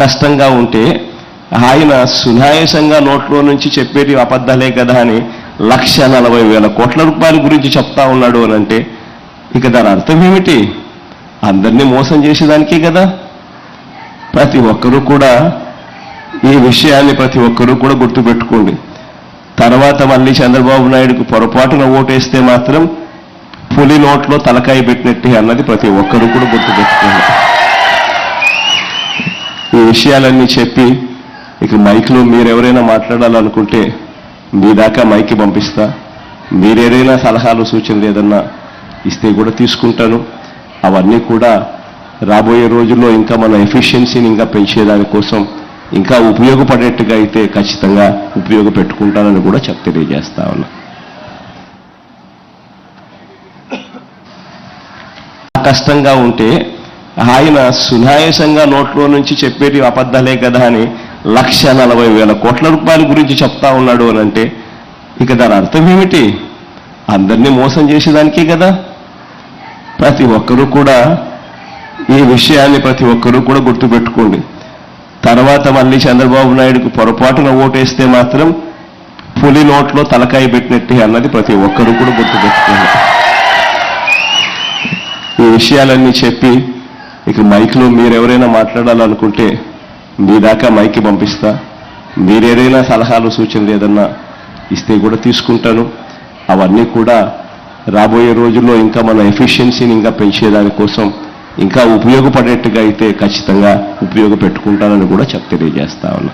కష్టంగా ఉంటే ఆయన సునాయాసంగా నోట్లో నుంచి చెప్పేటి అబద్ధాలే కదా అని 1,40,000 కోట్ల రూపాయల గురించి చెప్తా ఉన్నాడు అని అంటే ఇక దాని అర్థం ఏమిటి? అందరినీ మోసం చేసేదానికే కదా. ప్రతి ఒక్కరూ కూడా ఈ విషయాన్ని గుర్తుపెట్టుకోండి. తర్వాత మళ్ళీ చంద్రబాబు నాయుడుకు పొరపాటున ఓటేస్తే మాత్రం పులి నోట్లో తలకాయ పెట్టినట్టే అన్నది ప్రతి ఒక్కరూ కూడా గుర్తుపెట్టుకోండి. ఈ విషయాలన్నీ చెప్పి ఇక మైక్లో మీరెవరైనా మాట్లాడాలనుకుంటే మీ దాకా మైకి పంపిస్తా. మీరేదైనా సలహాలు సూచనలు ఏదన్నా ఇస్తే కూడా తీసుకుంటాను. అవన్నీ కూడా రాబోయే రోజుల్లో ఇంకా మన ఎఫిషియన్సీని ఇంకా పెంచేదానికోసం ఇంకా ఉపయోగపడేట్టుగా అయితే ఖచ్చితంగా ఉపయోగపెట్టుకుంటానని కూడా తెలియజేస్తా ఉన్నా. కష్టంగా ఉంటే ఆయన సునాయాసంగా నోట్లో నుంచి చెప్పేటి అబద్ధాలే కదా అని 1,40,000 కోట్ల రూపాయల గురించి చెప్తా ఉన్నాడు అని అంటే ఇక దాని అర్థం ఏమిటి? అందరినీ మోసం చేసేదానికే కదా. ప్రతి ఒక్కరూ కూడా ఈ విషయాన్ని గుర్తుపెట్టుకోండి. తర్వాత మళ్ళీ చంద్రబాబు నాయుడుకు పొరపాటున ఓటేస్తే మాత్రం పులి నోట్లో తలకాయ పెట్టినట్టే అన్నది ప్రతి ఒక్కరూ కూడా గుర్తుపెట్టుకోండి. ఈ విషయాలన్నీ చెప్పి ఇక మైక్లో మీరెవరైనా మాట్లాడాలనుకుంటే మీ దాకా మైకి పంపిస్తా. మీరేదైనా సలహాలు సూచనలు ఏదన్నా ఇస్తే కూడా తీసుకుంటాను. అవన్నీ కూడా రాబోయే రోజుల్లో ఇంకా మన ఎఫిషియన్సీని ఇంకా పెంచేదానికోసం ఇంకా ఉపయోగపడేట్టుగా అయితే ఖచ్చితంగా ఉపయోగపెట్టుకుంటానని కూడా తెలియజేస్తా ఉన్నా.